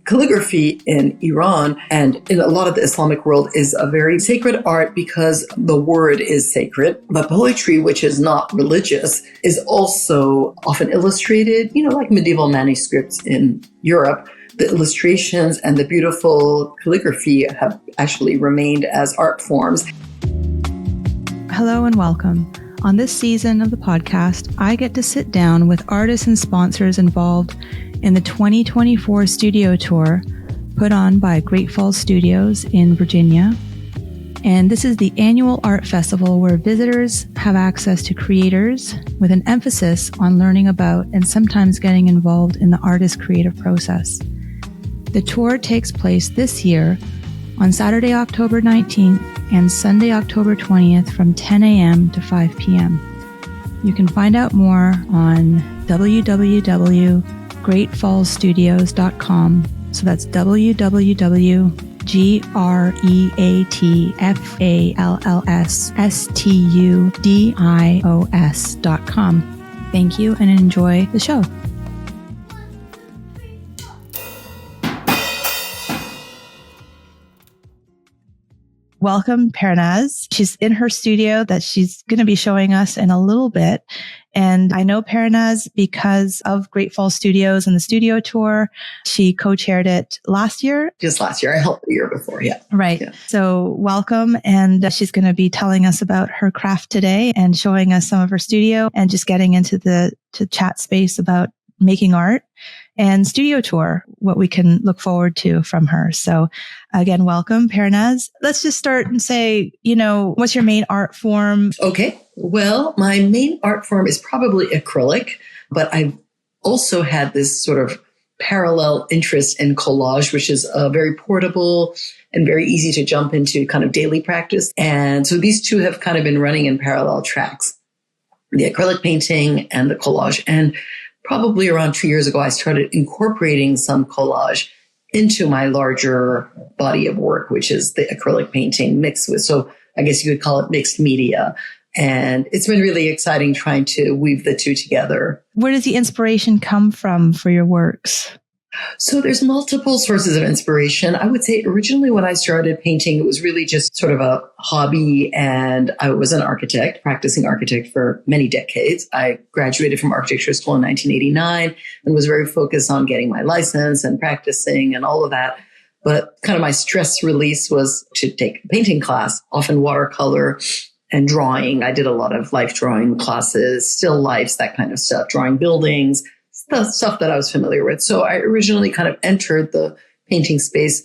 calligraphy in Iran and in a lot of the Islamic world is a very sacred art because the word is sacred. But poetry, which is not religious, is also often illustrated, like medieval manuscripts in Europe. The illustrations and the beautiful calligraphy have actually remained as art forms. Hello and welcome. On this season of the podcast, I get to sit down with artists and sponsors involved in the 2024 studio tour put on by Great Falls Studios in Virginia. And this is the annual art festival where visitors have access to creators with an emphasis on learning about and sometimes getting involved in the artist's creative process. The tour takes place this year on Saturday, October 19th and Sunday, October 20th from 10 a.m. to 5 p.m. You can find out more on www.greatfallsstudios.com. So that's www.greatfallsstudios.com. Thank you and enjoy the show. Welcome, Parinaz. She's in her studio that she's going to be showing us in a little bit. And I know Parinaz because of Great Falls Studios and the studio tour. She co-chaired it last year. Just last year. I helped the year before. Yeah. Right. Yeah. So welcome. And she's going to be telling us about her craft today and showing us some of her studio and just getting into the chat space about making art and studio tour, what we can look forward to from her. So again, welcome, Parinaz. Let's just start and say, what's your main art form? Okay. Well, my main art form is probably acrylic, but I've also had this sort of parallel interest in collage, which is very portable and very easy to jump into kind of daily practice. And so these two have kind of been running in parallel tracks, the acrylic painting and the collage. And probably around 2 years ago, I started incorporating some collage into my larger body of work, which is the acrylic painting mixed with, so I guess you could call it mixed media. And it's been really exciting trying to weave the two together. Where does the inspiration come from for your works? So there's multiple sources of inspiration. I would say originally when I started painting, it was really just sort of a hobby. And I was an architect, practicing architect for many decades. I graduated from architecture school in 1989 and was very focused on getting my license and practicing and all of that. But kind of my stress release was to take a painting class, often watercolor and drawing. I did a lot of life drawing classes, still lifes, that kind of stuff, drawing buildings, the stuff that I was familiar with. So I originally kind of entered the painting space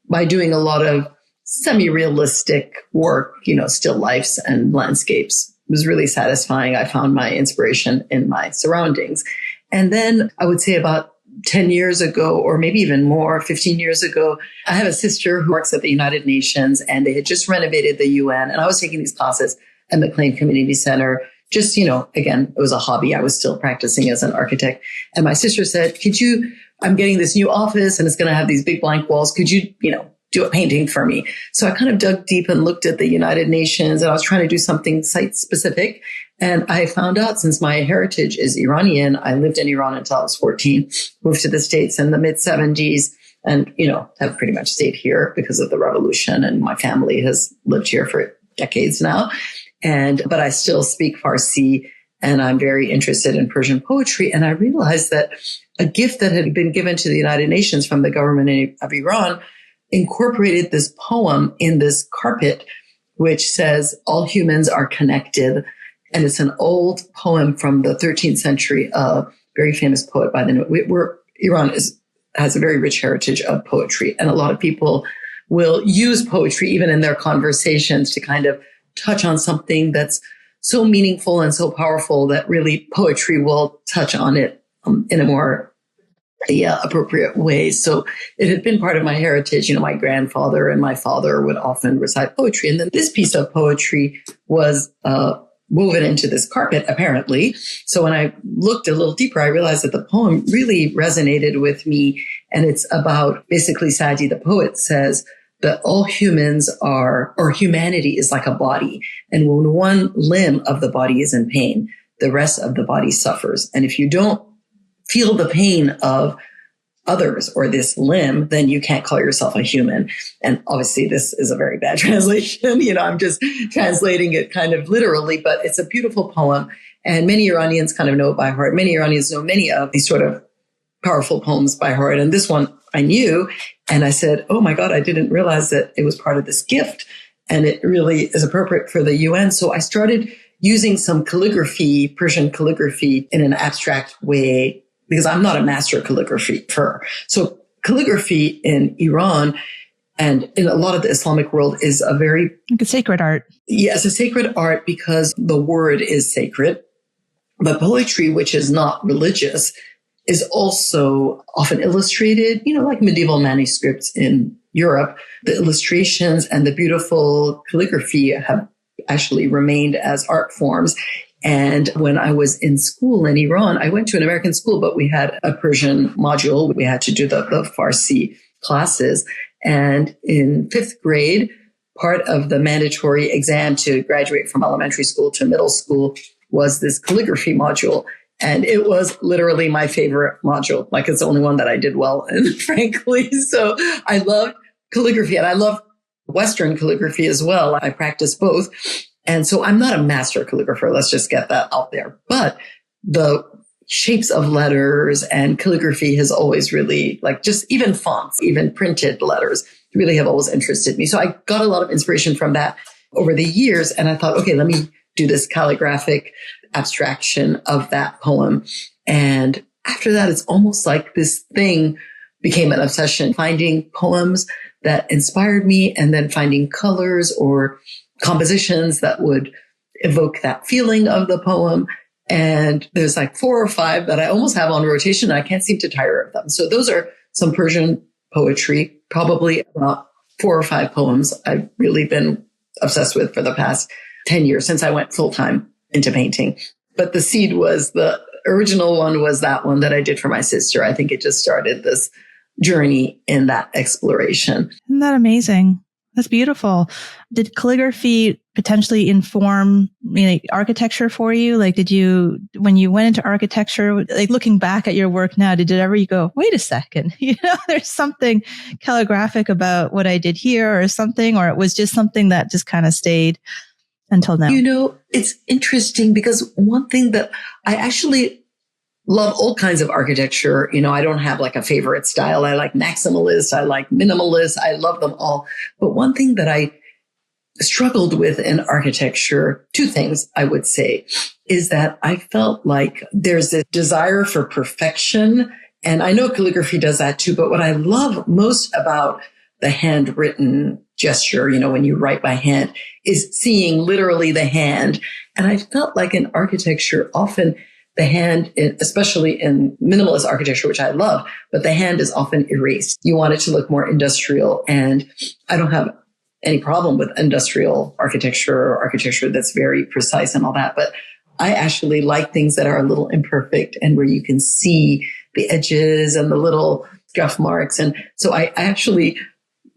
by doing a lot of semi-realistic work, still lifes and landscapes. It was really satisfying. I found my inspiration in my surroundings. And then I would say about 10 years ago, or maybe even more, 15 years ago, I have a sister who works at the United Nations and they had just renovated the UN. And I was taking these classes at McLean Community Center. Just, again, it was a hobby. I was still practicing as an architect. And my sister said, I'm getting this new office and it's going to have these big blank walls. Could you, do a painting for me? So I kind of dug deep and looked at the United Nations and I was trying to do something site specific. And I found out since my heritage is Iranian, I lived in Iran until I was 14, moved to the States in the mid 70s and, have pretty much stayed here because of the revolution. And my family has lived here for decades now. But I still speak Farsi and I'm very interested in Persian poetry. And I realized that a gift that had been given to the United Nations from the government of Iran incorporated this poem in this carpet, which says, all humans are connected. And it's an old poem from the 13th century, a very famous poet by the name. Iran has a very rich heritage of poetry. And a lot of people will use poetry even in their conversations to kind of touch on something that's so meaningful and so powerful that really poetry will touch on it in a more appropriate way. So it had been part of my heritage. My grandfather and my father would often recite poetry. And then this piece of poetry was woven into this carpet, apparently. So when I looked a little deeper, I realized that the poem really resonated with me. And it's about basically Saadi, the poet, says that all humans are, or humanity is like a body. And when one limb of the body is in pain, the rest of the body suffers. And if you don't feel the pain of others or this limb, then you can't call yourself a human. And obviously this is a very bad translation. I'm just translating it kind of literally, but it's a beautiful poem. And many Iranians kind of know it by heart. Many Iranians know many of these sort of powerful poems by heart. And this one I knew. And I said, oh my God, I didn't realize that it was part of this gift. And it really is appropriate for the UN. So I started using some calligraphy, Persian calligraphy, in an abstract way, because I'm not a master calligrapher. So calligraphy in Iran and in a lot of the Islamic world is a very... Like a sacred art. Yes, a sacred art because the word is sacred. But poetry, which is not religious, is also often illustrated, like medieval manuscripts in Europe. The illustrations and the beautiful calligraphy have actually remained as art forms. And when I was in school in Iran, I went to an American school, but we had a Persian module. We had to do the Farsi classes. And in 5th grade, part of the mandatory exam to graduate from elementary school to middle school was this calligraphy module. And it was literally my favorite module. Like, it's the only one that I did well in, frankly. So I loved calligraphy, and I love Western calligraphy as well. I practice both. And so I'm not a master calligrapher. Let's just get that out there. But the shapes of letters and calligraphy has always really, like, just even fonts, even printed letters really have always interested me. So I got a lot of inspiration from that over the years. And I thought, okay, let me do this calligraphic abstraction of that poem. And after that, it's almost like this thing became an obsession, finding poems that inspired me and then finding colors or compositions that would evoke that feeling of the poem. And there's like 4 or 5 that I almost have on rotation. And I can't seem to tire of them. So those are some Persian poetry, probably about 4 or 5 poems I've really been obsessed with for the past 10 years since I went full time into painting. But the seed was the original one was that one that I did for my sister. I think it just started this journey in that exploration. Isn't that amazing? That's beautiful. Did calligraphy potentially inform architecture for you? Like, when you went into architecture, like looking back at your work now, did it ever you go, wait a second, there's something calligraphic about what I did here or something, or it was just something that just kind of stayed until now? It's interesting because one thing that I actually love all kinds of architecture. I don't have like a favorite style. I like maximalist. I like minimalist. I love them all. But one thing that I struggled with in architecture, 2 things I would say, is that I felt like there's a desire for perfection. And I know calligraphy does that too. But what I love most about the handwritten gesture, when you write by hand, is seeing literally the hand. And I felt like in architecture, often the hand, especially in minimalist architecture, which I love, but the hand is often erased. You want it to look more industrial. And I don't have any problem with industrial architecture or architecture that's very precise and all that. But I actually like things that are a little imperfect and where you can see the edges and the little scuff marks. And so I actually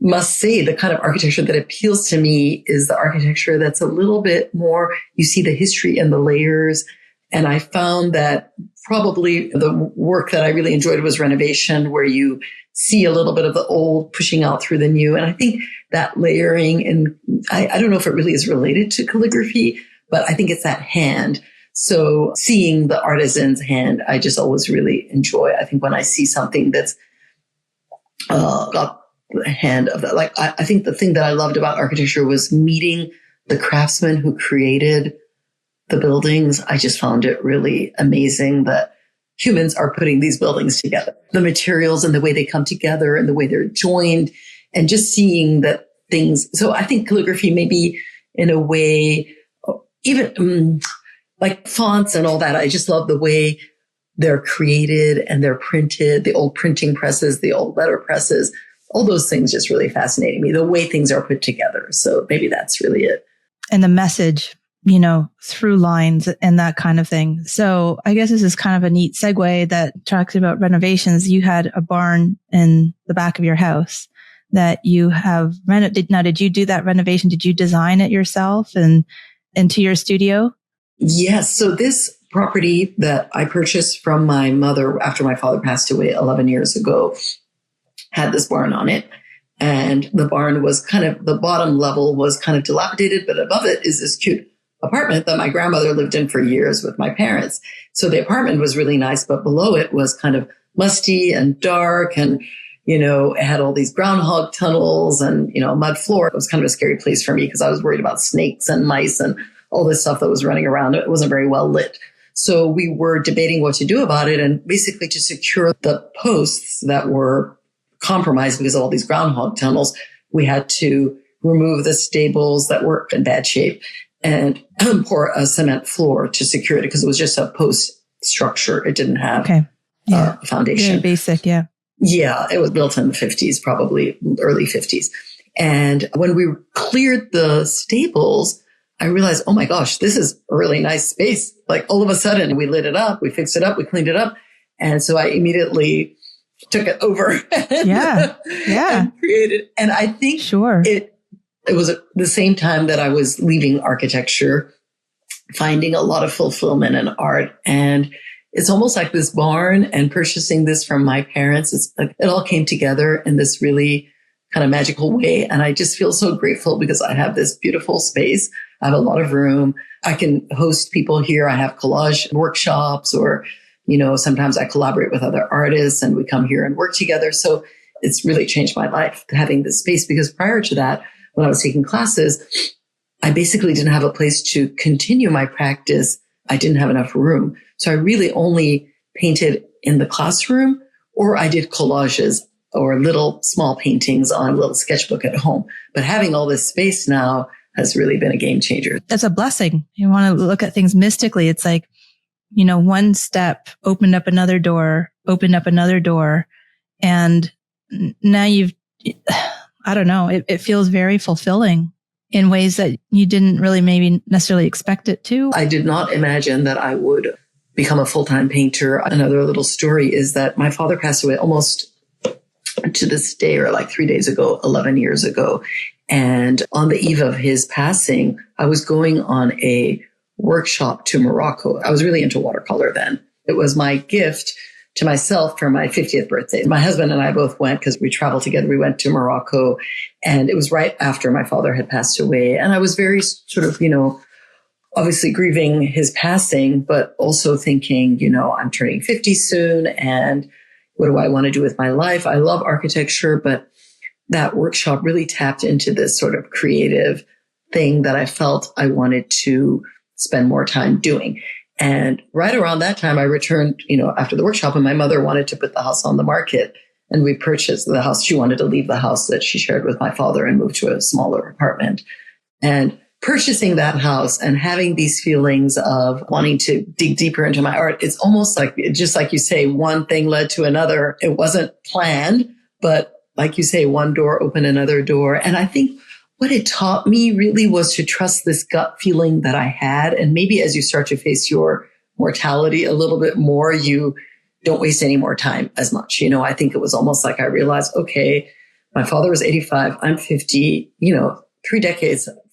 must say the kind of architecture that appeals to me is the architecture that's a little bit more, you see the history and the layers. And I found that probably the work that I really enjoyed was renovation, where you see a little bit of the old pushing out through the new. And I think that layering, and I don't know if it really is related to calligraphy, but I think it's that hand. So seeing the artisan's hand, I just always really enjoy. I think when I see something that's got the hand of that, like I think the thing that I loved about architecture was meeting the craftsmen who created the buildings. I just found it really amazing that humans are putting these buildings together. The materials and the way they come together and the way they're joined, and just seeing that things. So I think calligraphy maybe in a way, even like fonts and all that. I just love the way they're created and they're printed, the old printing presses, the old letter presses, all those things just really fascinating me, the way things are put together. So maybe that's really it. And the message, through lines and that kind of thing. So I guess this is kind of a neat segue that talks about renovations. You had a barn in the back of your house that you have renovated. Now, did you do that renovation? Did you design it yourself and into your studio? Yes. So this property that I purchased from my mother after my father passed away 11 years ago had this barn on it. And the barn was the bottom level was kind of dilapidated, but above it is this cute apartment that my grandmother lived in for years with my parents. So the apartment was really nice, but below it was kind of musty and dark, and it had all these groundhog tunnels and a mud floor. It was kind of a scary place for me because I was worried about snakes and mice and all this stuff that was running around. It wasn't very well lit. So we were debating what to do about it, and basically to secure the posts that were compromised because of all these groundhog tunnels, we had to remove the stables that were in bad shape and pour a cement floor to secure it because it was just a post structure. It didn't have a foundation. Very basic, yeah. Yeah, it was built in the 50s, probably early 50s. And when we cleared the stables, I realized, oh my gosh, this is a really nice space. Like all of a sudden we lit it up, we fixed it up, we cleaned it up. And so I immediately took it over and created. And I think it was the same time that I was leaving architecture, finding a lot of fulfillment in art. And it's almost like this barn and purchasing this from my parents. It's like it all came together in this really kind of magical way. And I just feel so grateful because I have this beautiful space. I have a lot of room. I can host people here. I have collage workshops, or, sometimes I collaborate with other artists and we come here and work together. So it's really changed my life having this space, because prior to that, when I was taking classes, I basically didn't have a place to continue my practice. I didn't have enough room. So I really only painted in the classroom, or I did collages or little small paintings on a little sketchbook at home. But having all this space now has really been a game changer. That's a blessing. You want to look at things mystically. It's like, one step opened up another door. And now I don't know, it feels very fulfilling in ways that you didn't really maybe necessarily expect it to. I did not imagine that I would become a full-time painter. Another little story is that my father passed away almost to this day, or like 3 days ago, 11 years ago. And on the eve of his passing, I was going on a workshop to Morocco. I was really into watercolor then. It was my gift to myself for my 50th birthday. My husband and I both went because we traveled together. We went to Morocco, and it was right after my father had passed away. And I was very sort of, obviously grieving his passing, but also thinking, I'm turning 50 soon, and what do I want to do with my life? I love architecture, but that workshop really tapped into this sort of creative thing that I felt I wanted to spend more time doing. And right around that time, I returned, after the workshop, and my mother wanted to put the house on the market, and we purchased the house. She wanted to leave the house that she shared with my father and move to a smaller apartment. And purchasing that house and having these feelings of wanting to dig deeper into my art, it's almost like, just like you say, one thing led to another. It wasn't planned, but like you say, one door opened another door. And I think what it taught me really was to trust this gut feeling that I had. And maybe as you start to face your mortality a little bit more, you don't waste any more time as much. I think it was almost like I realized, okay, my father was 85, I'm 50,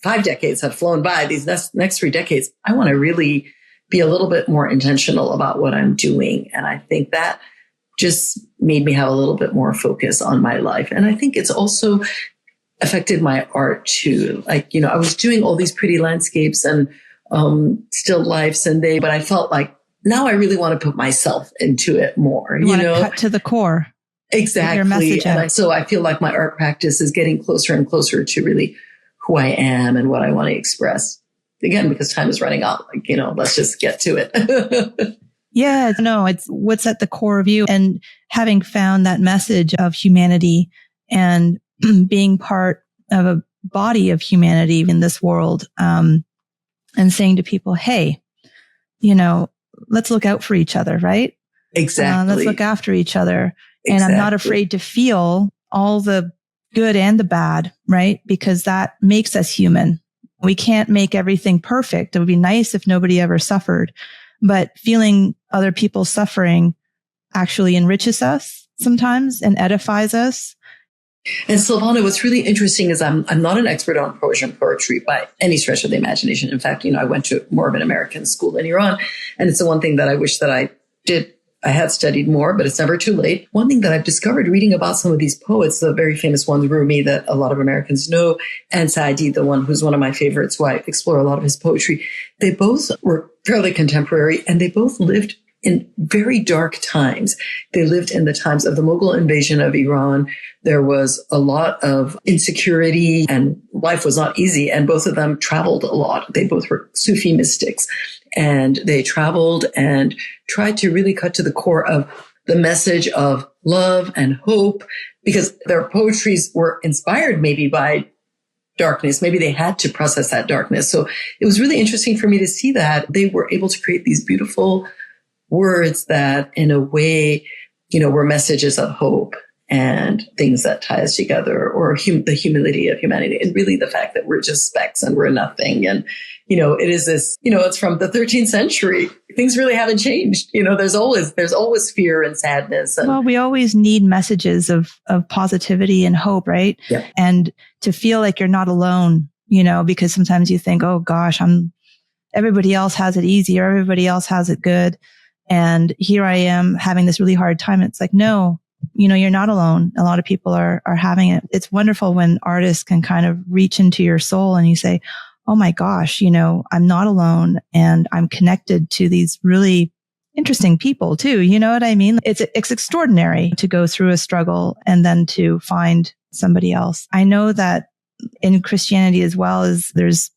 5 decades have flown by. These next 3 decades, I want to really be a little bit more intentional about what I'm doing. And I think that just made me have a little bit more focus on my life. And I think it's also affected my art too. Like, I was doing all these pretty landscapes and still lifes, but I felt like now I really want to put myself into it more. You want to cut to the core. Exactly. Your message out. So I feel like my art practice is getting closer and closer to really who I am and what I want to express. Again, because time is running out. Like, let's just get to it. Yeah, no, it's what's at the core of you. And having found that message of humanity and being part of a body of humanity in this world, and saying to people, hey, let's look out for each other, right? Exactly. Let's look after each other. Exactly. And I'm not afraid to feel all the good and the bad, right? Because that makes us human. We can't make everything perfect. It would be nice if nobody ever suffered, but feeling other people's suffering actually enriches us sometimes and edifies us. And Silvana, what's really interesting is I'm not an expert on Persian poetry by any stretch of the imagination. In fact, I went to more of an American school in Iran, and it's the one thing that I wish that I had studied more, but it's never too late. One thing that I've discovered reading about some of these poets, the very famous ones, Rumi, that a lot of Americans know, and Saadi, the one who's one of my favorites, who I explore a lot of his poetry, they both were fairly contemporary, and they both lived in very dark times. They lived in the times of the Mughal invasion of Iran. There was a lot of insecurity and life was not easy. And both of them traveled a lot. They both were Sufi mystics, and they traveled and tried to really cut to the core of the message of love and hope, because their poetries were inspired maybe by darkness. Maybe they had to process that darkness. So it was really interesting for me to see that they were able to create these beautiful words that in a way, were messages of hope and things that tie us together, or the humility of humanity, and really the fact that we're just specks and we're nothing. And, it is this, it's from the 13th century. Things really haven't changed. There's always fear and sadness. Well, we always need messages of positivity and hope, right? Yeah. And to feel like you're not alone, because sometimes you think, oh gosh, everybody else has it easy, or everybody else has it good. And here I am having this really hard time. It's like, no, you're not alone. A lot of people are having it. It's wonderful when artists can kind of reach into your soul and you say, oh my gosh, I'm not alone, and I'm connected to these really interesting people too. You know what I mean? It's extraordinary to go through a struggle and then to find somebody else. I know that in Christianity as well, there's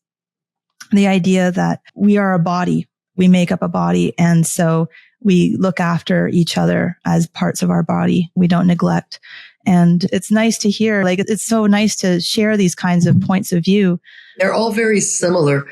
the idea that we are a body. We make up a body. And so we look after each other as parts of our body. We don't neglect. And it's nice to hear, it's so nice to share these kinds of points of view. They're all very similar.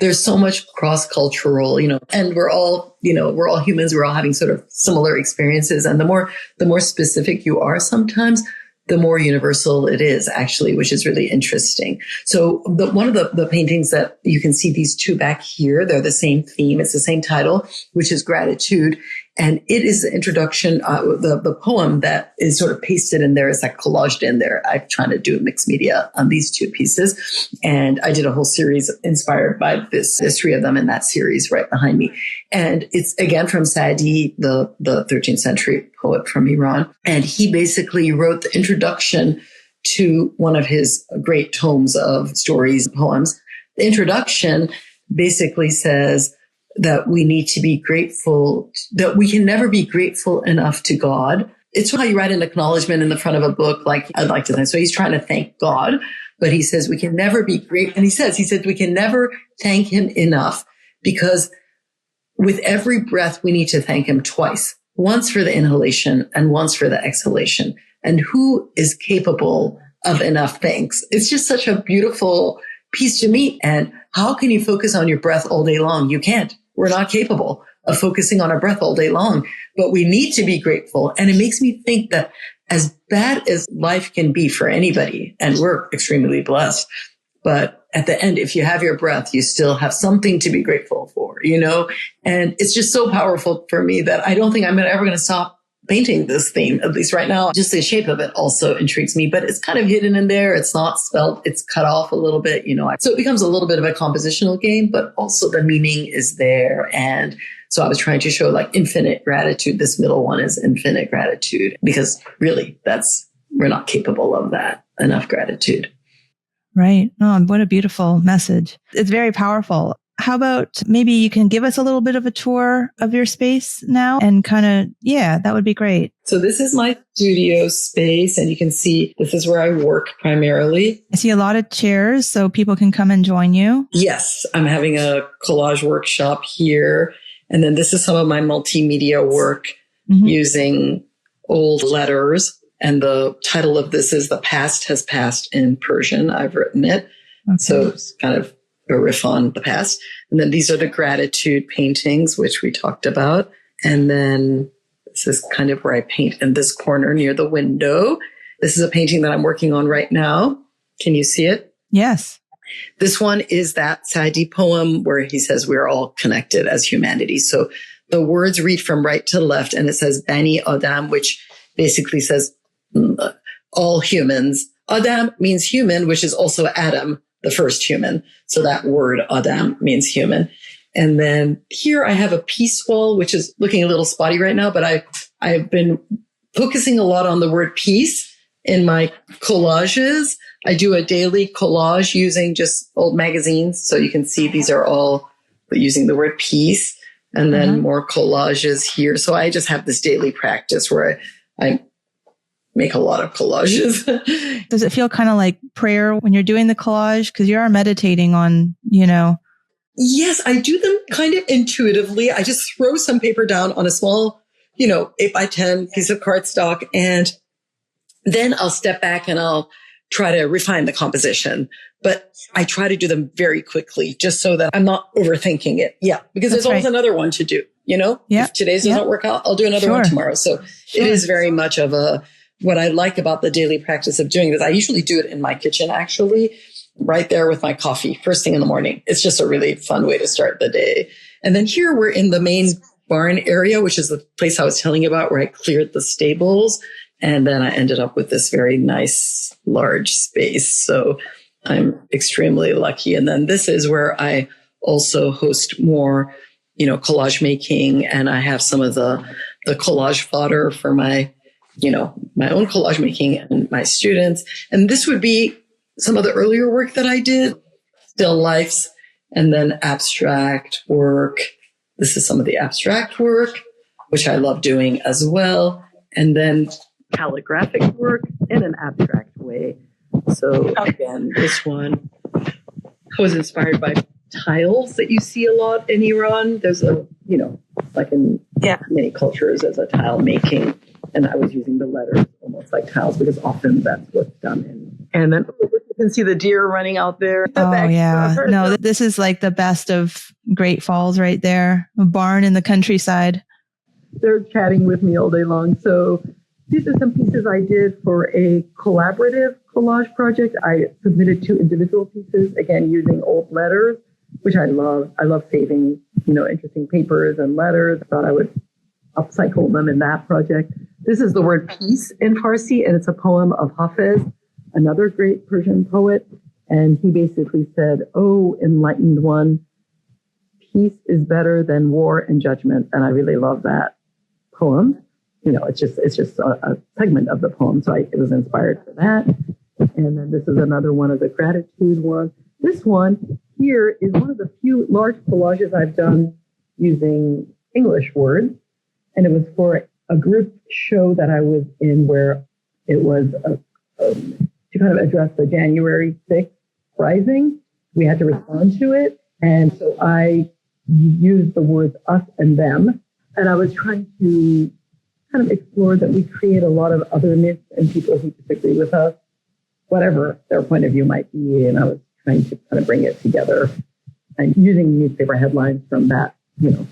There's so much cross-cultural, and we're all humans. We're all having sort of similar experiences. And the more specific you are sometimes, the more universal it is, actually, which is really interesting. So one of the paintings that you can see, these two back here, they're the same theme. It's the same title, which is gratitude. And it is the introduction, the poem that is sort of pasted in there. It's like collaged in there. I'm trying to do mixed media on these two pieces. And I did a whole series inspired by this. There's three of them in that series right behind me. And it's again from Saadi, the 13th century poet from Iran. And he basically wrote the introduction to one of his great tomes of stories, poems. The introduction basically says that we need to be grateful, that we can never be grateful enough to God. It's how you write an acknowledgement in the front of a book, like I'd like to think. So he's trying to thank God, but he says we can never be great. And he said we can never thank him enough, because with every breath, we need to thank him twice, once for the inhalation and once for the exhalation. And who is capable of enough thanks? It's just such a beautiful piece to me. And how can you focus on your breath all day long? You can't. We're not capable of focusing on our breath all day long, but we need to be grateful. And it makes me think that as bad as life can be for anybody, and we're extremely blessed, but at the end, if you have your breath, you still have something to be grateful for, and it's just so powerful for me that I don't think I'm ever going to stop painting this theme, at least right now. Just the shape of it also intrigues me, but it's kind of hidden in there. It's not spelt. It's cut off a little bit, So it becomes a little bit of a compositional game, but also the meaning is there. And so I was trying to show infinite gratitude. This middle one is infinite gratitude, because really we're not capable of that enough gratitude. Right. Oh, what a beautiful message. It's very powerful. How about maybe you can give us a little bit of a tour of your space now and that would be great. So this is my studio space, and you can see this is where I work primarily. I see a lot of chairs so people can come and join you. Yes, I'm having a collage workshop here. And then this is some of my multimedia work using old letters. And the title of this is The Past Has Passed in Persian. I've written it. Okay. So it's kind of a riff on the past. And then these are the gratitude paintings, which we talked about. And then this is kind of where I paint in this corner near the window. This is a painting that I'm working on right now. Can you see it? Yes. This one is that Saadi poem where he says we're all connected as humanity. So the words read from right to left, and it says Bani Adam, which basically says all humans. Adam means human, which is also Adam, the first human. So that word Adam means human. And then here I have a peace wall, which is looking a little spotty right now, but I've been focusing a lot on the word peace in my collages. I do a daily collage using just old magazines. So you can see these are all using the word peace, and then more collages here. So I just have this daily practice where I make a lot of collages. Does it feel kind of like prayer when you're doing the collage? Because you are meditating on, Yes, I do them kind of intuitively. I just throw some paper down on a small, 8x10 piece of cardstock, and then I'll step back and I'll try to refine the composition. But I try to do them very quickly just so that I'm not overthinking it. Yeah, because there's always another one to do, Yeah. If today's doesn't work out, I'll do another one tomorrow. So it is very much of what I like about the daily practice of doing this. I usually do it in my kitchen, actually, right there with my coffee, first thing in the morning. It's just a really fun way to start the day. And then here we're in the main barn area, which is the place I was telling you about where I cleared the stables. And then I ended up with this very nice, large space. So I'm extremely lucky. And then this is where I also host more, collage making. And I have some of the collage fodder for my own collage making and my students. And this would be some of the earlier work that I did, still lifes, and then abstract work. This is some of the abstract work, which I love doing as well. And then calligraphic work in an abstract way. So again, this one was inspired by tiles that you see a lot in Iran. There's like in many cultures, there's a tile making. And I was using the letters almost like tiles because often that's what's done in. And then you can see the deer running out there. Oh, yeah. No, this is like the best of Great Falls right there. A barn in the countryside. They're chatting with me all day long. So these are some pieces I did for a collaborative collage project. I submitted 2 individual pieces, again, using old letters, which I love. I love saving, interesting papers and letters. I thought I would upcycle them in that project. This is the word peace in Farsi, and it's a poem of Hafiz, another great Persian poet. And he basically said, "Oh, enlightened one, peace is better than war and judgment." And I really love that poem. It's just a segment of the poem. So it was inspired for that. And then this is another one of the gratitude ones. This one here is one of the few large collages I've done using English words. And it was for a group show that I was in where it was to kind of address the January 6th rising. We had to respond to it. And so I used the words us and them. And I was trying to kind of explore that we create a lot of otherness in people who disagree with us, whatever their point of view might be. And I was trying to kind of bring it together and using newspaper headlines from that,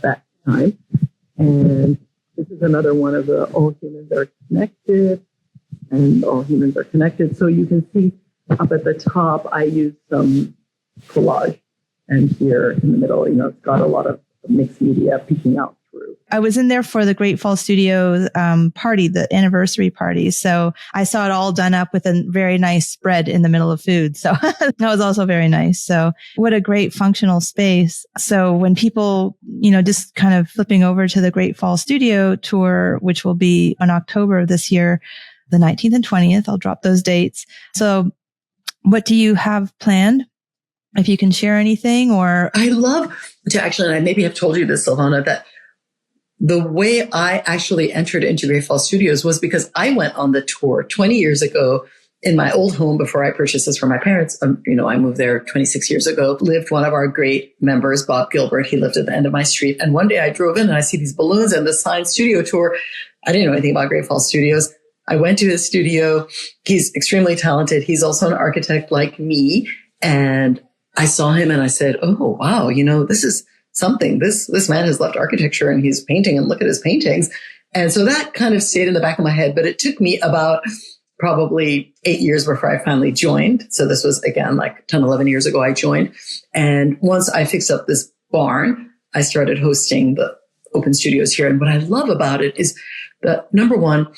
that time. And this is another one of the all humans are connected and all humans are connected. So you can see up at the top, I used some collage, and here in the middle, it's got a lot of mixed media peeking out through. I was in there for the Great Falls Studios party, the anniversary party. So I saw it all done up with a very nice spread in the middle of food. So that was also very nice. So what a great functional space. So when people, just kind of flipping over to the Great Falls Studio tour, which will be in October of this year, the 19th and 20th, I'll drop those dates. So what do you have planned? If you can share anything, or I love to actually, and I maybe have told you this, Silvana, that the way I actually entered into Great Falls Studios was because I went on the tour 20 years ago in my old home before I purchased this for my parents. I moved there 26 years ago, lived one of our great members, Bob Gilbert. He lived at the end of my street. And one day I drove in and I see these balloons and this signed studio tour. I didn't know anything about Great Falls Studios. I went to his studio. He's extremely talented. He's also an architect like me. And I saw him and I said, "Oh, wow, this is something. This man has left architecture and he's painting, and look at his paintings." And so that kind of stayed in the back of my head, but it took me about probably 8 years before I finally joined. So this was, again, like 10, 11 years ago I joined. And once I fixed up this barn, I started hosting the open studios here. And what I love about it is that, number one,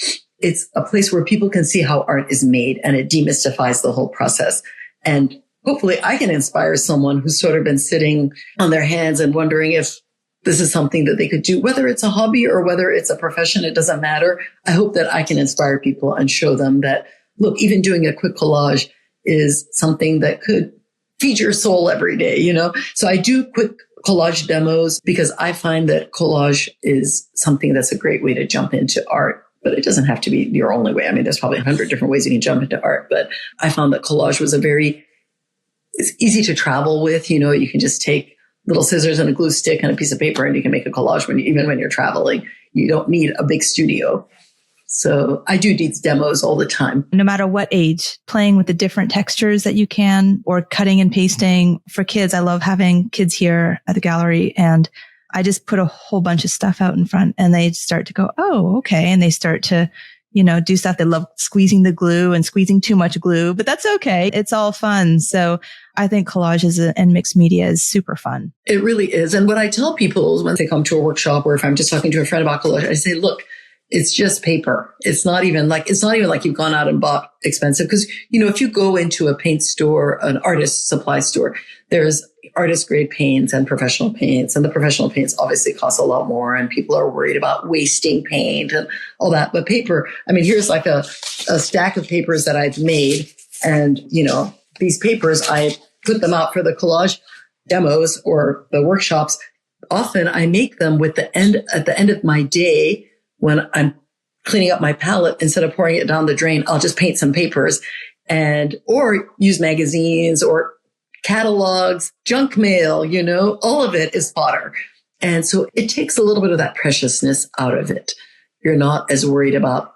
it's a place where people can see how art is made, and it demystifies the whole process. And hopefully I can inspire someone who's sort of been sitting on their hands and wondering if this is something that they could do, whether it's a hobby or whether it's a profession, it doesn't matter. I hope that I can inspire people and show them that, look, even doing a quick collage is something that could feed your soul every day, you know? So I do quick collage demos because I find that collage is something that's a great way to jump into art. But it doesn't have to be your only way. I mean, there's probably 100 different ways you can jump into art. But I found that collage was it's easy to travel with. You know, you can just take little scissors and a glue stick and a piece of paper, and you can make a collage even when you're traveling. You don't need a big studio. So I do these demos all the time. No matter what age, playing with the different textures that you can, or cutting and pasting. For kids, I love having kids here at the gallery, and I just put a whole bunch of stuff out in front, and they start to go, oh, okay. And they start to, do stuff. They love squeezing the glue and squeezing too much glue, but that's okay. It's all fun. So I think collages and mixed media is super fun. It really is. And what I tell people is when they come to a workshop, or if I'm just talking to a friend about collage, I say, look, it's just paper. It's not even like you've gone out and bought expensive. Because, if you go into a paint store, an artist supply store, there's artist grade paints and professional paints. And the professional paints obviously cost a lot more, and people are worried about wasting paint and all that. But paper, I mean, here's like a stack of papers that I've made. And, these papers, I put them out for the collage demos or the workshops. Often I make them at the end of my day, when I'm cleaning up my palette, instead of pouring it down the drain, I'll just paint some papers or use magazines or catalogs, junk mail, all of it is fodder. And so it takes a little bit of that preciousness out of it. You're not as worried about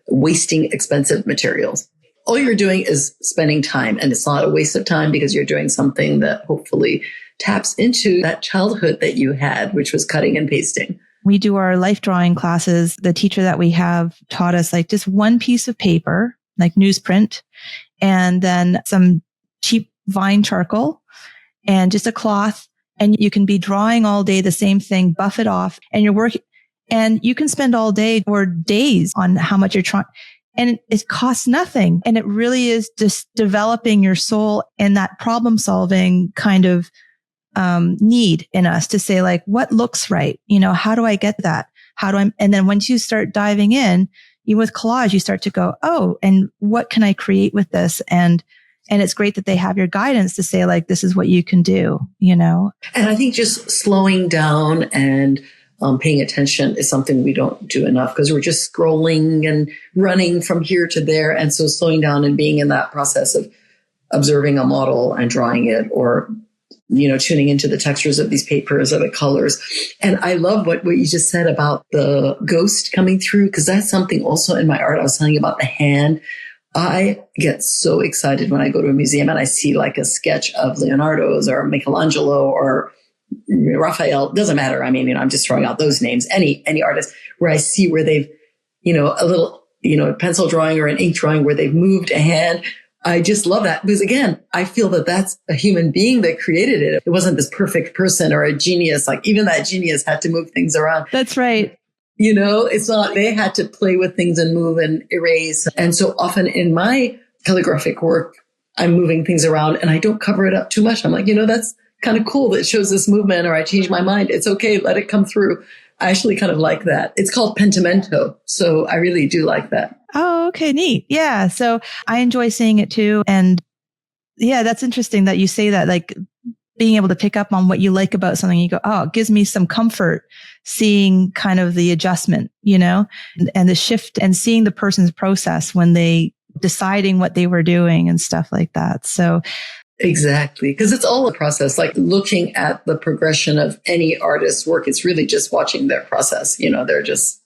wasting expensive materials. All you're doing is spending time, and it's not a waste of time because you're doing something that hopefully taps into that childhood that you had, which was cutting and pasting. We do our life drawing classes. The teacher that we have taught us like just one piece of paper, like newsprint, and then some cheap vine charcoal and just a cloth. And you can be drawing all day the same thing, buff it off, and you're working, and you can spend all day or days on how much you're trying. And it costs nothing. And it really is just developing your soul and that problem solving kind of need in us to say, like, what looks right? How do I get that? And then once you start diving in, with collage, you start to go, oh, and what can I create with this? And it's great that they have your guidance to say, like, this is what you can do, And I think just slowing down and paying attention is something we don't do enough, because we're just scrolling and running from here to there. And so slowing down and being in that process of observing a model and drawing it, or tuning into the textures of these papers or the colors. And I love what you just said about the ghost coming through, because that's something also in my art. I was telling you about the hand. I get so excited when I go to a museum and I see like a sketch of Leonardo's or Michelangelo or Raphael. It doesn't matter. I mean, I'm just throwing out those names. Any artist where I see where they've, a little, pencil drawing or an ink drawing where they've moved a hand. I just love that, because again, I feel that that's a human being that created it. It wasn't this perfect person or a genius. Like, even that genius had to move things around. That's right. It's not, they had to play with things and move and erase. And so often in my calligraphic work, I'm moving things around and I don't cover it up too much. I'm like, that's kind of cool that it shows this movement, or I change my mind. It's okay. Let it come through. I actually kind of like that. It's called pentimento. So I really do like that. Oh, okay. Neat. Yeah. So I enjoy seeing it too. And yeah, that's interesting that you say that, like being able to pick up on what you like about something. You go, oh, it gives me some comfort seeing kind of the adjustment, and the shift, and seeing the person's process when they deciding what they were doing and stuff like that. So exactly. Because it's all a process, like looking at the progression of any artist's work. It's really just watching their process. They're just,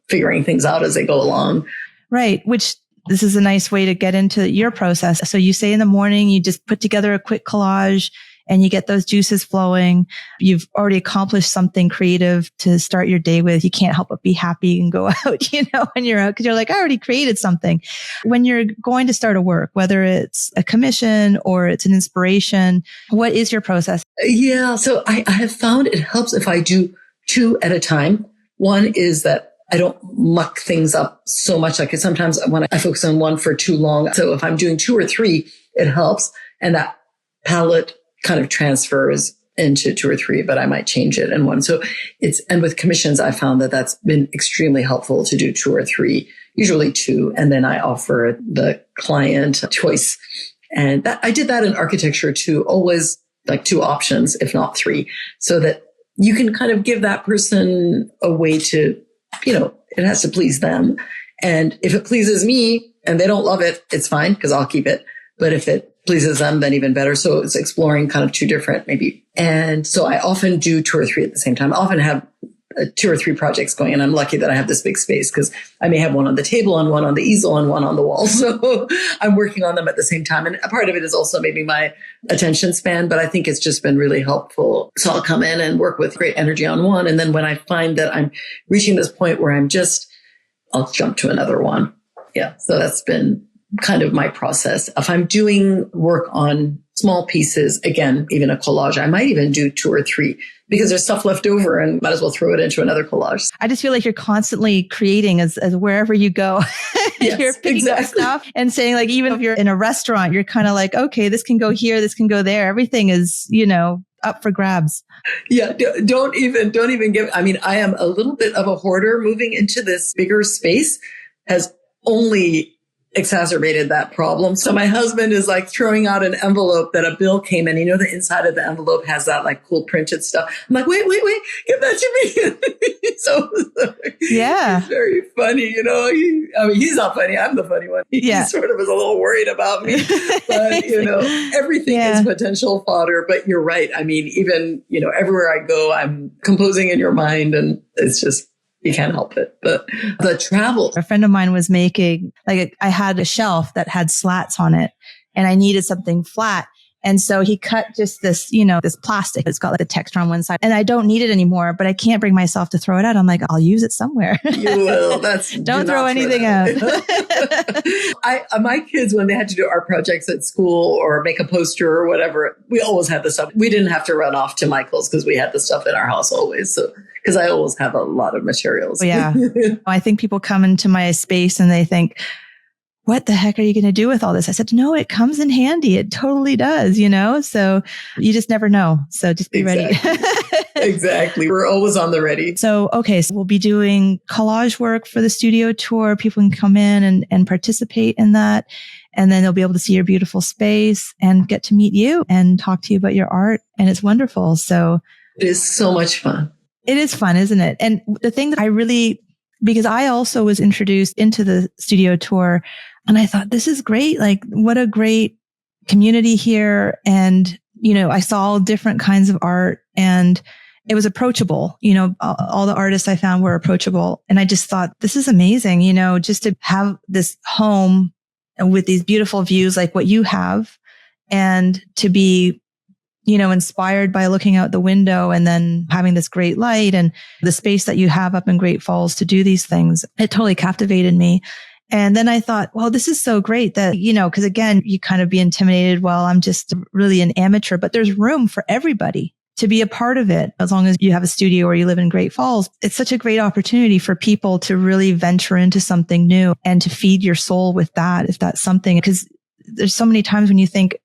figuring things out as they go along. Right. Which this is a nice way to get into your process. So you say in the morning, you just put together a quick collage and you get those juices flowing. You've already accomplished something creative to start your day with. You can't help but be happy and go out, when you're out, because you're like, I already created something. When you're going to start a work, whether it's a commission or it's an inspiration, what is your process? Yeah. So I have found it helps if I do two at a time. One is that I don't muck things up so much. Like sometimes when I focus on one for too long. So if I'm doing 2 or 3, it helps. And that palette kind of transfers into 2 or 3, but I might change it in one. So and with commissions, I found that that's been extremely helpful to do 2 or 3, usually 2. And then I offer the client a choice. And I did that in architecture too, always like 2 options, if not 3, so that you can kind of give that person a way to, it has to please them. And if it pleases me and they don't love it, it's fine because I'll keep it. But if it pleases them, then even better. So it's exploring kind of 2 different maybe. And so I often do 2 or 3 at the same time. I often have 2 or 3 projects going, and I'm lucky that I have this big space because I may have one on the table and one on the easel and one on the wall. So I'm working on them at the same time. And a part of it is also maybe my attention span, but I think it's just been really helpful. So I'll come in and work with great energy on one. And then when I find that I'm reaching this point where I'll jump to another one. Yeah. So that's been kind of my process. If I'm doing work on small pieces, again, even a collage, I might even do 2 or 3 because there's stuff left over and might as well throw it into another collage. I just feel like you're constantly creating as wherever you go. Yes, you're picking up stuff and saying, like, even if you're in a restaurant, you're kind of like, okay, this can go here, this can go there. Everything is, up for grabs. Yeah. Don't even I am a little bit of a hoarder. Moving into this bigger space has only exacerbated that problem. So my husband is like throwing out an envelope that a bill came in. The inside of the envelope has that like cool printed stuff. I'm like, wait, give that to me. So yeah, it's very funny. He's not funny. I'm the funny one. He sort of is a little worried about me, but everything is potential fodder. But you're right. I mean, even, everywhere I go, I'm composing in your mind, and it's just, you can't help it. But the travel. A friend of mine was making, I had a shelf that had slats on it and I needed something flat. And so he cut just this, this plastic. It's got like a texture on one side and I don't need it anymore, but I can't bring myself to throw it out. I'm like, I'll use it somewhere. You will. Don't throw anything out. My kids, when they had to do art projects at school or make a poster or whatever, we always had the stuff. We didn't have to run off to Michael's because we had the stuff in our house always. So, because I always have a lot of materials. Yeah. I think people come into my space and they think, what the heck are you going to do with all this? I said, no, it comes in handy. It totally does, so you just never know. So just be ready. Exactly. We're always on the ready. So, okay. So we'll be doing collage work for the studio tour. People can come in and participate in that. And then they'll be able to see your beautiful space and get to meet you and talk to you about your art. And it's wonderful. So it is so much fun. It is fun, isn't it? And the thing that because I also was introduced into the studio tour and I thought, this is great. Like, what a great community here. And, I saw all different kinds of art and it was approachable. All the artists I found were approachable. And I just thought, this is amazing, just to have this home with these beautiful views like what you have and to be inspired by looking out the window and then having this great light and the space that you have up in Great Falls to do these things. It totally captivated me. And then I thought, well, this is so great that, because again, you kind of be intimidated. Well, I'm just really an amateur, but there's room for everybody to be a part of it. As long as you have a studio or you live in Great Falls, it's such a great opportunity for people to really venture into something new and to feed your soul with that, if that's something, because there's so many times when you think,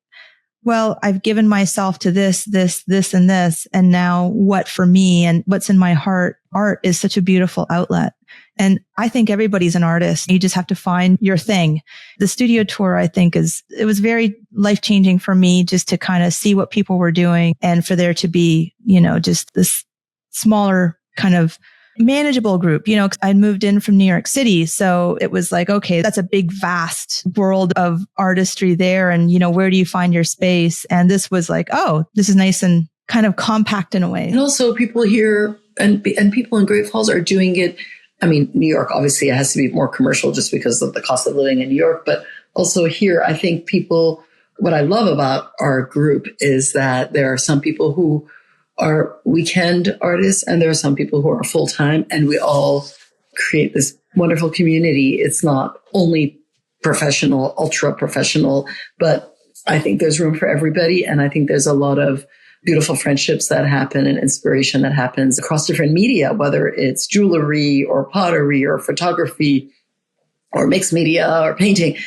well, I've given myself to this, and this, and now what for me and what's in my heart? Art is such a beautiful outlet. And I think everybody's an artist. You just have to find your thing. The studio tour, I think it was very life-changing for me just to kind of see what people were doing and for there to be, just this smaller kind of manageable group, 'cause I'd moved in from New York City. So it was like, okay, that's a big, vast world of artistry there. And, where do you find your space? And this was like, oh, this is nice and kind of compact in a way. And also people here and people in Great Falls are doing it. I mean, New York, obviously it has to be more commercial just because of the cost of living in New York. But also here, I think what I love about our group is that there are some people who are weekend artists and there are some people who are full-time, and we all create this wonderful community. It's not only professional, ultra professional, but I think there's room for everybody. And I think there's a lot of beautiful friendships that happen and inspiration that happens across different media, whether it's jewelry or pottery or photography or mixed media or painting.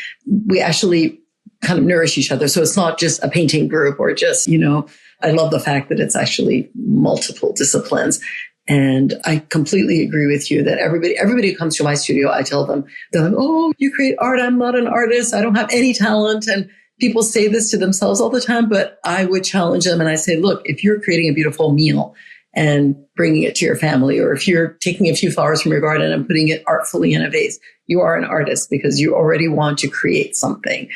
We actually kind of nourish each other. So it's not just a painting group or just, I love the fact that it's actually multiple disciplines. And I completely agree with you that everybody who comes to my studio, I tell them, they're like, oh, you create art. I'm not an artist. I don't have any talent. And people say this to themselves all the time, but I would challenge them. And I say, look, if you're creating a beautiful meal and bringing it to your family, or if you're taking a few flowers from your garden and putting it artfully in a vase, you are an artist because you already want to create something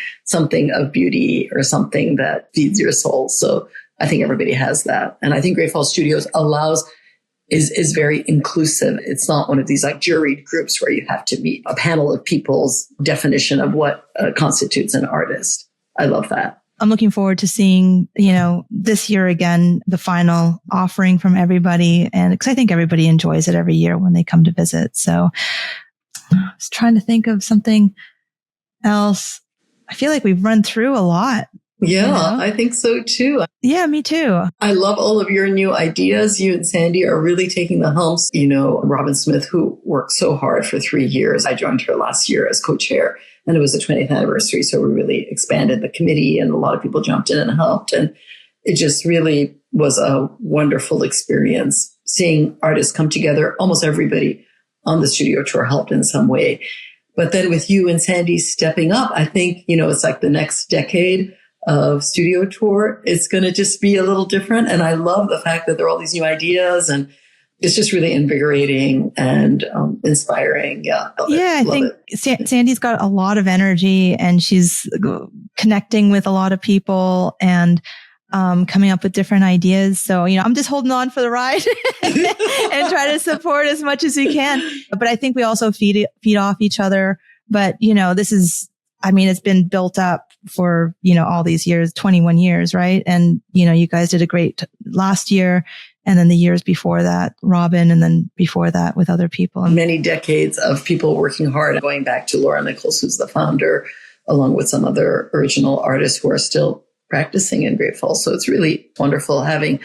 of beauty or something that feeds your soul. So I think everybody has that. And I think Great Falls Studios is very inclusive. It's not one of these like juried groups where you have to meet a panel of people's definition of what constitutes an artist. I love that. I'm looking forward to seeing, this year again, the final offering from everybody. And because I think everybody enjoys it every year when they come to visit. So I was trying to think of something else. I feel like we've run through a lot. Yeah, I think so too. Yeah, me too. I love all of your new ideas. You and Sandy are really taking the helms. Robin Smith, who worked so hard for 3 years. I joined her last year as co-chair, and it was the 20th anniversary. So we really expanded the committee and a lot of people jumped in and helped. And it just really was a wonderful experience seeing artists come together. Almost everybody on the studio tour helped in some way. But then with you and Sandy stepping up, I think, it's like the next decade of studio tour, it's going to just be a little different. And I love the fact that there are all these new ideas, and it's just really invigorating and inspiring. Yeah. I think Sandy's got a lot of energy, and she's connecting with a lot of people and coming up with different ideas. So, I'm just holding on for the ride and try to support as much as we can. But I think we also feed off each other. But, it's been built up for, all these years, 21 years, right? And, you guys did a great last year. And then the years before that, Robin, and then before that with other people. Many decades of people working hard, going back to Laura Nichols, who's the founder, along with some other original artists who are still practicing in Great Falls. So it's really wonderful having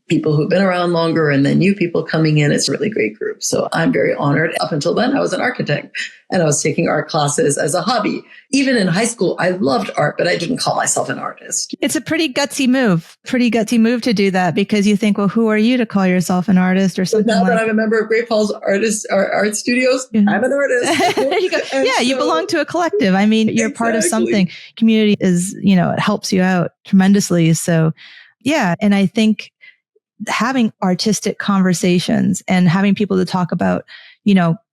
people who've been around longer and then new people coming in. It's a really great group. So I'm very honored. Up until then, I was an architect and I was taking art classes as a hobby. Even in high school, I loved art, but I didn't call myself an artist. It's a pretty gutsy move to do that, because you think, well, who are you to call yourself an artist or something? But now that I'm a member of Great Falls Art Studios, I'm an artist. There you go. You belong to a collective. You're part of something. Community is, it helps you out tremendously. So yeah. And I think having artistic conversations and having people to talk about,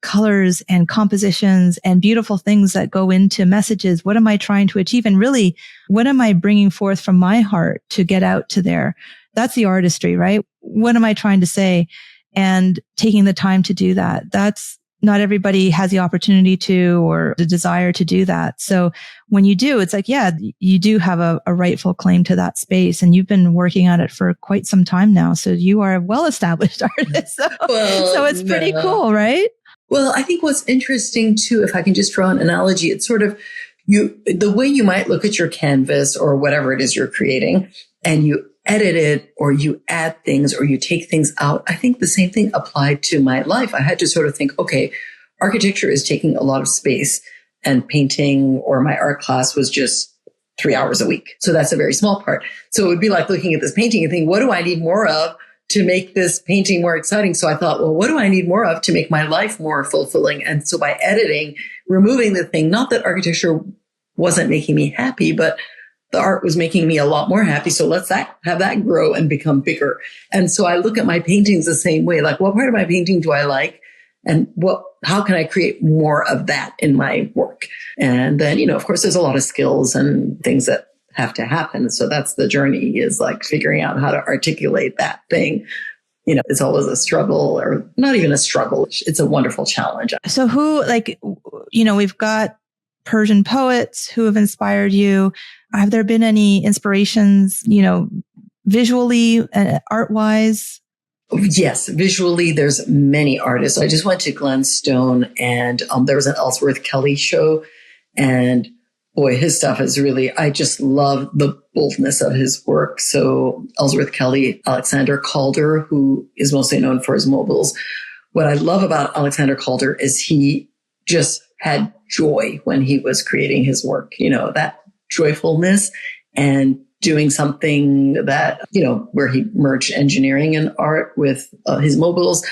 colors and compositions and beautiful things that go into messages. What am I trying to achieve? And really, what am I bringing forth from my heart to get out to there? That's the artistry, right? What am I trying to say? And taking the time to do that. That's not everybody has the opportunity to, or the desire to do that. So when you do, it's like, yeah, you do have a rightful claim to that space, and you've been working at it for quite some time now. So you are a well-established artist. So it's pretty cool, right? Well, I think what's interesting too, if I can just draw an analogy, it's sort of the way you might look at your canvas or whatever it is you're creating, and you edit it or you add things or you take things out. I think the same thing applied to my life. I had to sort of think, okay, architecture is taking a lot of space, and painting or my art class was just 3 hours a week. So that's a very small part. So it would be like looking at this painting and thinking, what do I need more of to make this painting more exciting? So I thought, well, what do I need more of to make my life more fulfilling? And so by editing, removing the thing, not that architecture wasn't making me happy, but the art was making me a lot more happy. So let's have that grow and become bigger. And so I look at my paintings the same way. Like, what part of my painting do I like? And how can I create more of that in my work? And then, of course, there's a lot of skills and things that have to happen. So that's the journey, is like figuring out how to articulate that thing. It's always a struggle, or not even a struggle. It's a wonderful challenge. So we've got Persian poets who have inspired you. Have there been any inspirations, visually, art-wise? Yes, visually, there's many artists. I just went to Glenstone, and there was an Ellsworth Kelly show, and boy, his stuff is really, I just love the boldness of his work. So Ellsworth Kelly, Alexander Calder, who is mostly known for his mobiles. What I love about Alexander Calder is he just had joy when he was creating his work, that joyfulness and doing something that, where he merged engineering and art with his mobiles.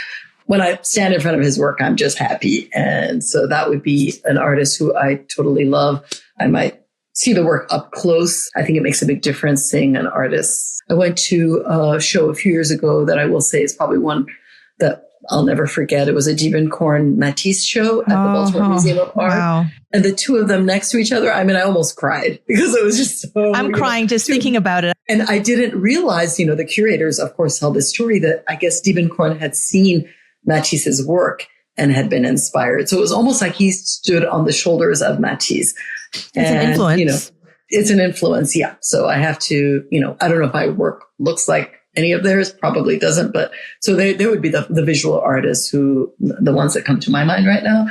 When I stand in front of his work, I'm just happy. And so that would be an artist who I totally love. I might see the work up close. I think it makes a big difference seeing an artist. I went to a show a few years ago that I will say is probably one that I'll never forget. It was a Diebenkorn Matisse show at the Baltimore Museum of Art. Wow. And the two of them next to each other, I almost cried because it was just so... I'm crying just thinking about it. And I didn't realize, the curators, of course, tell this story that I guess Diebenkorn had seen Matisse's work and had been inspired. So it was almost like he stood on the shoulders of Matisse. It's an influence. It's an influence. Yeah. So I have to, I don't know if my work looks like any of theirs, probably doesn't, but so they would be the visual artists the ones that come to my mind right now.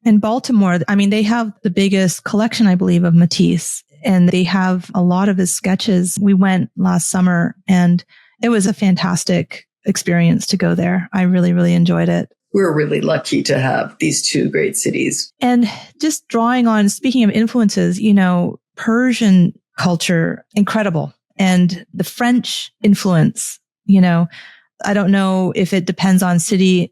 In Baltimore, they have the biggest collection, I believe, of Matisse, and they have a lot of his sketches. We went last summer and it was a fantastic experience to go there. I really, really enjoyed it. We're really lucky to have these two great cities. And just drawing on, speaking of influences, Persian culture, incredible. And the French influence, I don't know if it depends on city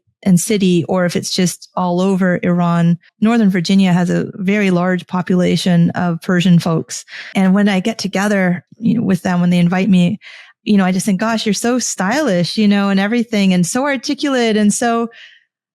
or if it's just all over Iran. Northern Virginia has a very large population of Persian folks. And when I get together, with them, when they invite me, I just think, gosh, you're so stylish, and everything, and so articulate. And so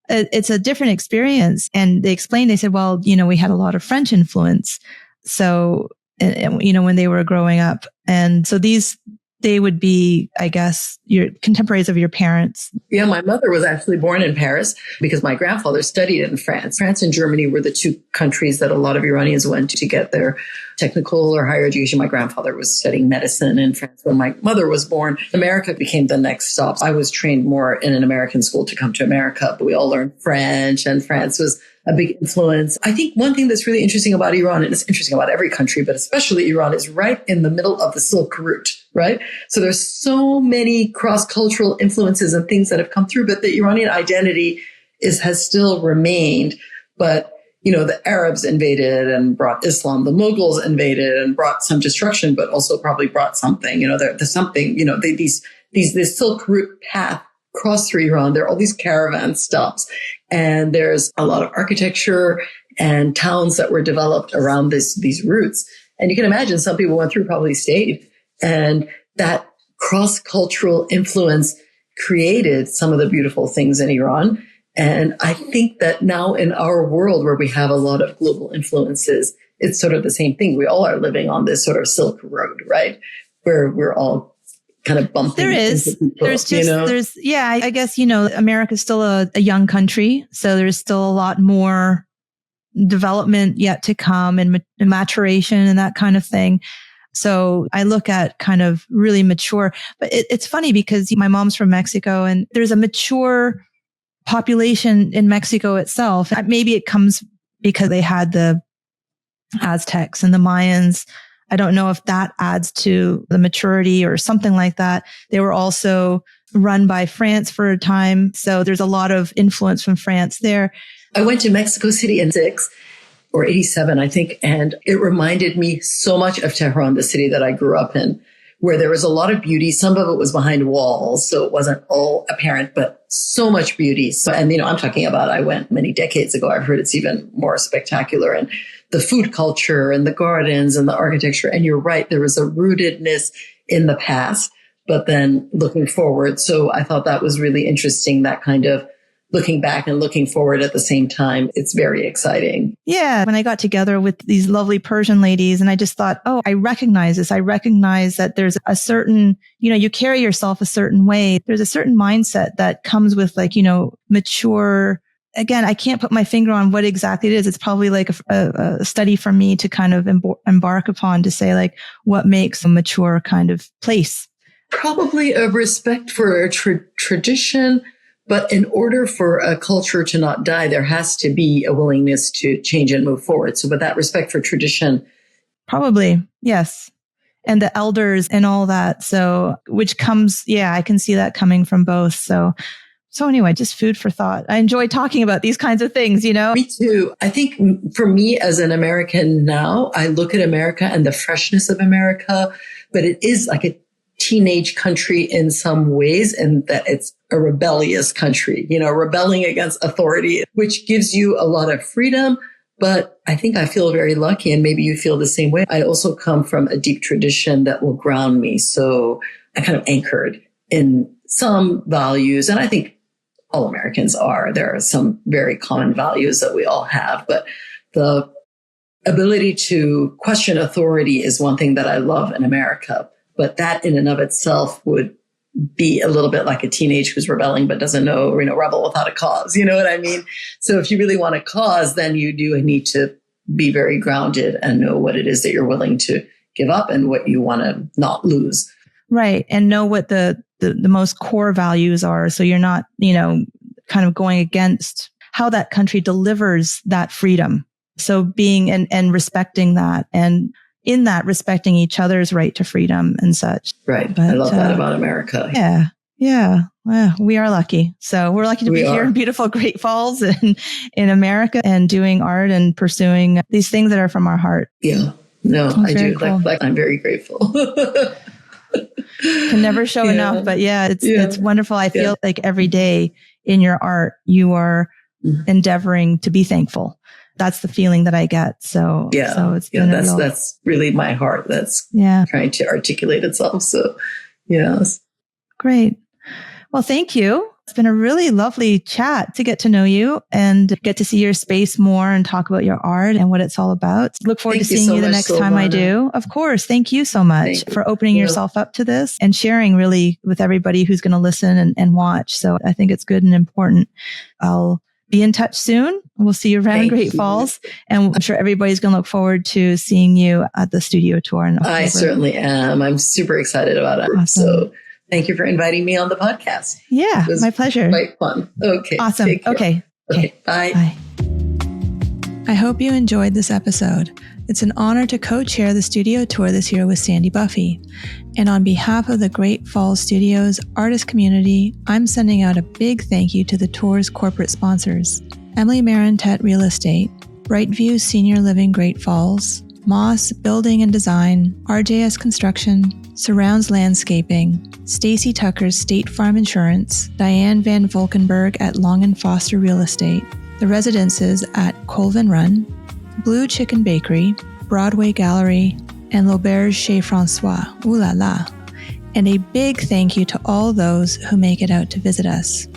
it's a different experience. And they said, well, we had a lot of French influence. So, when they were growing up. And so they would be, I guess, your contemporaries of your parents. Yeah, my mother was actually born in Paris because my grandfather studied in France. France and Germany were the two countries that a lot of Iranians went to get their technical or higher education. My grandfather was studying medicine in France when my mother was born. America became the next stop. I was trained more in an American school to come to America, but we all learned French, and France was a big influence. I think one thing that's really interesting about Iran, and it's interesting about every country, but especially Iran, is right in the middle of the Silk Route, right? So there's so many cross-cultural influences and things that have come through, but the Iranian identity has still remained. But, the Arabs invaded and brought Islam. The Mughals invaded and brought some destruction, but also probably brought something. There's something, this Silk Route path cross through Iran. There are all these caravan stops, and there's a lot of architecture and towns that were developed around these routes. And you can imagine some people went through, probably stayed. And that cross-cultural influence created some of the beautiful things in Iran. And I think that now in our world where we have a lot of global influences, it's sort of the same thing. We all are living on this sort of Silk Road, right? Where we're all kind of bumping. I guess, America's still a young country. So there's still a lot more development yet to come and maturation and that kind of thing. So I look at kind of really mature, but it's funny because my mom's from Mexico and there's a mature population in Mexico itself. Maybe it comes because they had the Aztecs and the Mayans. I don't know if that adds to the maturity or something like that. They were also run by France for a time. So there's a lot of influence from France there. I went to Mexico City in 86 or 87, I think. And it reminded me so much of Tehran, the city that I grew up in, where there was a lot of beauty. Some of it was behind walls, so it wasn't all apparent, but so much beauty. So, and, I'm talking about, I went many decades ago. I've heard it's even more spectacular. And the food culture and the gardens and the architecture. And you're right, there was a rootedness in the past, but then looking forward. So I thought that was really interesting, that kind of looking back and looking forward at the same time. It's very exciting. Yeah. When I got together with these lovely Persian ladies and I just thought, oh, I recognize this. I recognize that there's a certain, you carry yourself a certain way. There's a certain mindset that comes with mature. Again, I can't put my finger on what exactly it is. It's probably like a study for me to kind of embark upon to say what makes a mature kind of place. Probably a respect for a tradition. But in order for a culture to not die, there has to be a willingness to change and move forward. So, but that respect for tradition Probably. Yes. And the elders and all that. So, which comes, I can see that coming from both. So anyway, just food for thought. I enjoy talking about these kinds of things, Me too. I think for me as an American now, I look at America and the freshness of America, but it is like a teenage country in some ways, and that it's a rebellious country, rebelling against authority, which gives you a lot of freedom. But I think I feel very lucky, and maybe you feel the same way. I also come from a deep tradition that will ground me. So I kind of anchored in some values, and I think all Americans are. There are some very common values that we all have, but the ability to question authority is one thing that I love in America. But that in and of itself would be a little bit like a teenage who's rebelling but doesn't know, rebel without a cause. You know what I mean? So if you really want a cause, then you do need to be very grounded and know what it is that you're willing to give up and what you want to not lose. Right. And know what the most core values are. So you're not, kind of going against how that country delivers that freedom. So being and respecting that, and in that respecting each other's right to freedom and such. Right. But, I love that about America. Yeah. Yeah. Well, we are lucky. So we're lucky to be here in beautiful Great Falls and in America and doing art and pursuing these things that are from our heart. Yeah. No, I do. Cool. Like I'm very grateful. Can never show enough, but it's wonderful. I feel like every day in your art, you are endeavoring to be thankful. That's the feeling that I get. So it's been that's really my heart. That's trying to articulate itself. So yes. Great. Well, thank you. It's been a really lovely chat to get to know you and get to see your space more and talk about your art and what it's all about. Look forward to seeing you the next time I do. Of course. Thank you so much for opening yourself up to this and sharing really with everybody who's going to listen and watch. So I think it's good and important. I'll be in touch soon. We'll see you around Great Falls. And I'm sure everybody's going to look forward to seeing you at the studio tour in October. I certainly am. I'm super excited about it. Awesome. So thank you for inviting me on the podcast. Yeah, my pleasure. Quite fun. Okay. Awesome. Okay. Bye. Bye. I hope you enjoyed this episode. It's an honor to co-chair the studio tour this year with Sandy Buffy. And on behalf of the Great Falls Studios artist community, I'm sending out a big thank you to the tour's corporate sponsors: Emily Marentette Real Estate, Brightview Senior Living Great Falls, Moss Building and Design, RJS Construction, Surrounds Landscaping, Stacy Tucker's State Farm Insurance, Dianne Van Volkenburg at Long & Foster Real Estate, the residences at Colvin Run, Blue Chicken Bakery, Broadway Gallery, and L'Auberge Chez François. Ooh la la. And a big thank you to all those who make it out to visit us.